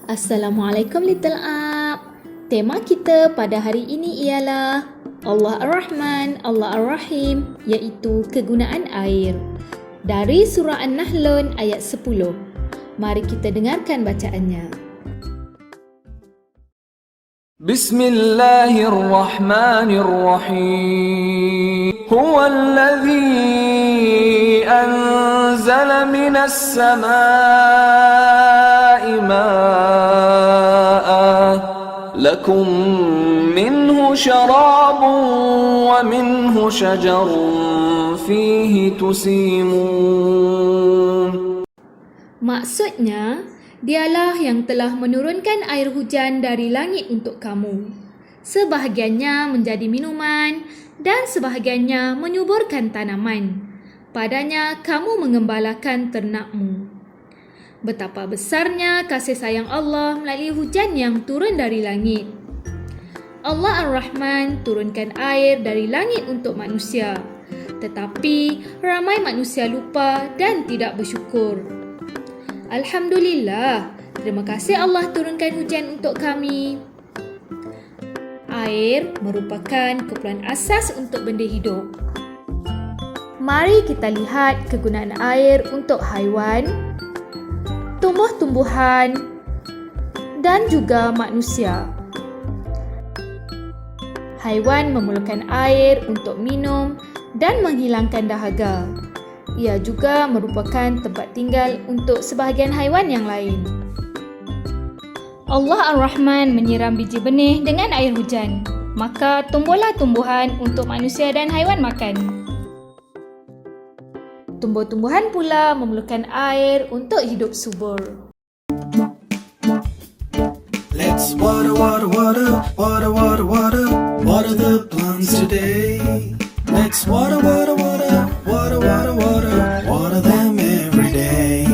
Assalamualaikum Little Up. Tema kita pada hari ini ialah Allah Ar-Rahman, Allah Ar-Rahim, iaitu kegunaan air. Dari surah An-Nahl ayat 10. Mari kita dengarkan bacaannya. Bismillahirrahmanirrahim. Huwallazi anzala minas samaa'i maa'an lakum minhu syarabun wa minhu syajarun fihi tusimun. Maksudnya, dialah yang telah menurunkan air hujan dari langit untuk kamu. Sebahagiannya menjadi minuman dan sebahagiannya menyuburkan tanaman. Padanya kamu mengembalakan ternakmu. Betapa besarnya kasih sayang Allah melalui hujan yang turun dari langit. Allah Ar-Rahman turunkan air dari langit untuk manusia. Tetapi ramai manusia lupa dan tidak bersyukur. Alhamdulillah, terima kasih Allah turunkan hujan untuk kami. Air merupakan keperluan asas untuk benda hidup. Mari kita lihat kegunaan air untuk haiwan, tumbuh-tumbuhan dan juga manusia. Haiwan memerlukan air untuk minum dan menghilangkan dahaga. Ia juga merupakan tempat tinggal untuk sebahagian haiwan yang lain. Allah Ar-Rahman menyiram biji benih dengan air hujan, maka tumbuhlah tumbuhan untuk manusia dan haiwan makan. Tumbuh-tumbuhan pula memerlukan air untuk hidup subur. Let's water, water, water, water, water, water, water the plants today. Let's water, water, water, water, water, water, water them every day.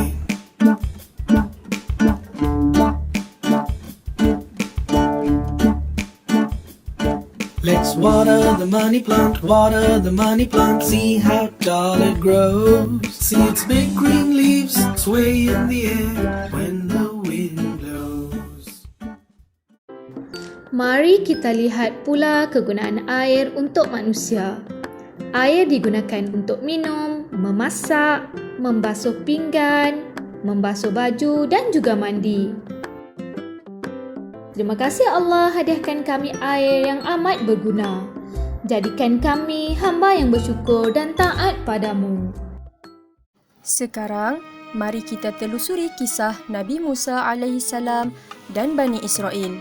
Let's water the money plant, see how tall it grows. See its big green leaves sway in the air when the wind blows. Mari kita lihat pula kegunaan air untuk manusia. Air digunakan untuk minum, memasak, membasuh pinggan, membasuh baju dan juga mandi. Terima kasih Allah hadiahkan kami air yang amat berguna. Jadikan kami hamba yang bersyukur dan taat padamu. Sekarang, mari kita telusuri kisah Nabi Musa AS dan Bani Israel.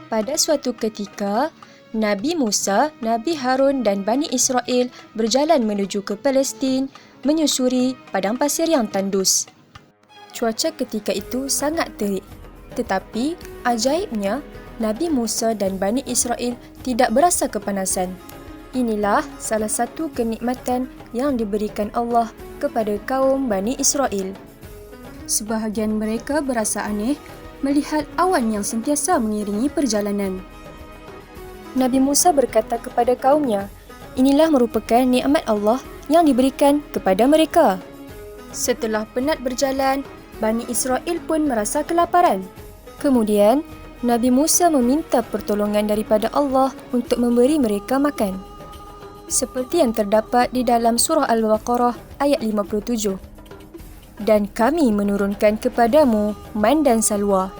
Pada suatu ketika, Nabi Musa, Nabi Harun dan Bani Israel berjalan menuju ke Palestin menyusuri padang pasir yang tandus. Cuaca ketika itu sangat terik. Tetapi, ajaibnya, Nabi Musa dan Bani Israel tidak berasa kepanasan. Inilah salah satu kenikmatan yang diberikan Allah kepada kaum Bani Israel. Sebahagian mereka berasa aneh melihat awan yang sentiasa mengiringi perjalanan. Nabi Musa berkata kepada kaumnya, inilah merupakan nikmat Allah yang diberikan kepada mereka. Setelah penat berjalan, Bani Israel pun merasa kelaparan. Kemudian, Nabi Musa meminta pertolongan daripada Allah untuk memberi mereka makan. Seperti yang terdapat di dalam surah Al-Baqarah ayat 57. Dan kami menurunkan kepadamu man dan salwa.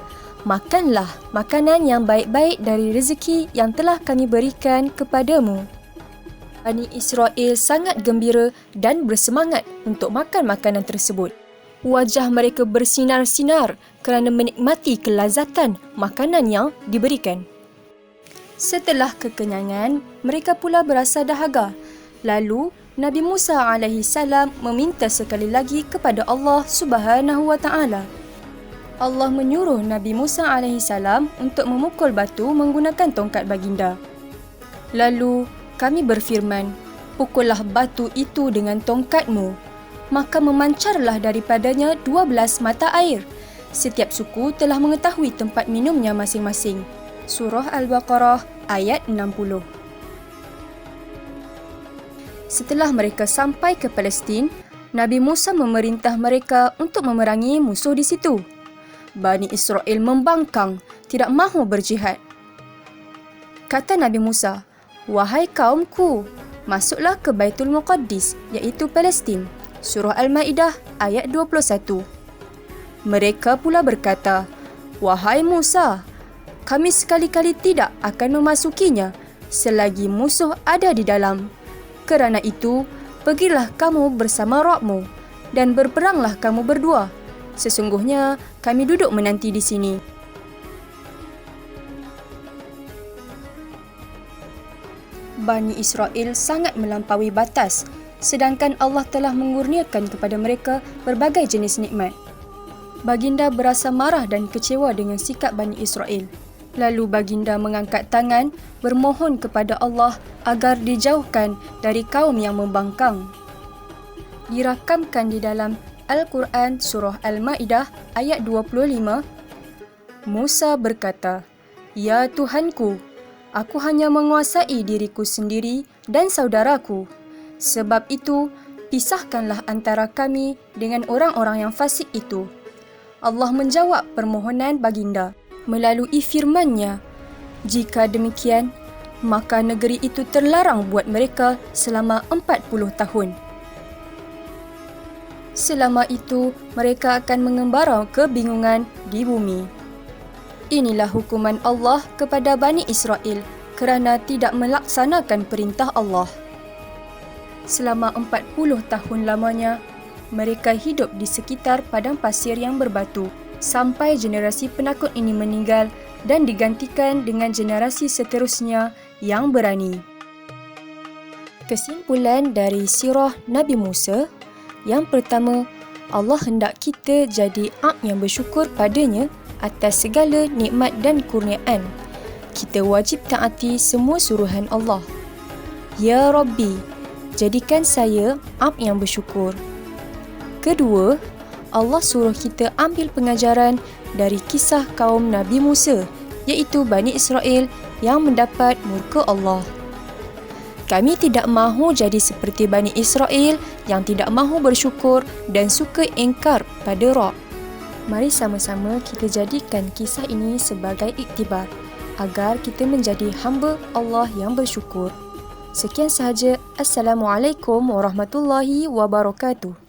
Makanlah makanan yang baik-baik dari rezeki yang telah kami berikan kepadamu. Bani Israel sangat gembira dan bersemangat untuk makan makanan tersebut. Wajah mereka bersinar-sinar kerana menikmati kelazatan makanan yang diberikan. Setelah kekenyangan, mereka pula berasa dahaga. Lalu, Nabi Musa AS meminta sekali lagi kepada Allah Subhanahu Wa Taala. Allah menyuruh Nabi Musa AS untuk memukul batu menggunakan tongkat baginda. Lalu, kami berfirman, pukullah batu itu dengan tongkatmu. Maka memancarlah daripadanya 12 mata air. Setiap suku telah mengetahui tempat minumnya masing-masing. Surah Al-Baqarah ayat 60. Setelah mereka sampai ke Palestin, Nabi Musa memerintah mereka untuk memerangi musuh di situ. Bani Israel membangkang, tidak mahu berjihad. Kata Nabi Musa, "Wahai kaumku, masuklah ke Baitul Muqaddis, iaitu Palestin." Surah Al-Maidah ayat 21. Mereka pula berkata, "Wahai Musa, kami sekali-kali tidak akan memasukinya selagi musuh ada di dalam. Kerana itu, pergilah kamu bersama Rabbmu dan berperanglah kamu berdua. Sesungguhnya kami duduk menanti di sini." Bani Israel sangat melampaui batas, sedangkan Allah telah mengurniakan kepada mereka berbagai jenis nikmat. Baginda berasa marah dan kecewa dengan sikap Bani Israel. Lalu baginda mengangkat tangan bermohon kepada Allah agar dijauhkan dari kaum yang membangkang. Dirakamkan di dalam Al-Quran Surah Al-Maidah ayat 25, Musa berkata, "Ya Tuhanku, aku hanya menguasai diriku sendiri dan saudaraku. Sebab itu, pisahkanlah antara kami dengan orang-orang yang fasik itu." Allah menjawab permohonan baginda melalui firman-Nya, "Jika demikian, maka negeri itu terlarang buat mereka selama 40 tahun. Selama itu, mereka akan mengembara kebingungan di bumi." Inilah hukuman Allah kepada Bani Israel kerana tidak melaksanakan perintah Allah. Selama 40 tahun lamanya, mereka hidup di sekitar padang pasir yang berbatu sampai generasi penakut ini meninggal dan digantikan dengan generasi seterusnya yang berani. Kesimpulan dari sirah Nabi Musa. Yang pertama, Allah hendak kita jadi abd yang bersyukur padanya atas segala nikmat dan kurniaan. Kita wajib taati semua suruhan Allah. Ya Rabbi, jadikan saya abd yang bersyukur. Kedua, Allah suruh kita ambil pengajaran dari kisah kaum Nabi Musa, iaitu Bani Israel yang mendapat murka Allah. Kami tidak mahu jadi seperti Bani Israel yang tidak mahu bersyukur dan suka ingkar pada Rabb. Mari sama-sama kita jadikan kisah ini sebagai iktibar agar kita menjadi hamba Allah yang bersyukur. Sekian sahaja. Assalamualaikum warahmatullahi wabarakatuh.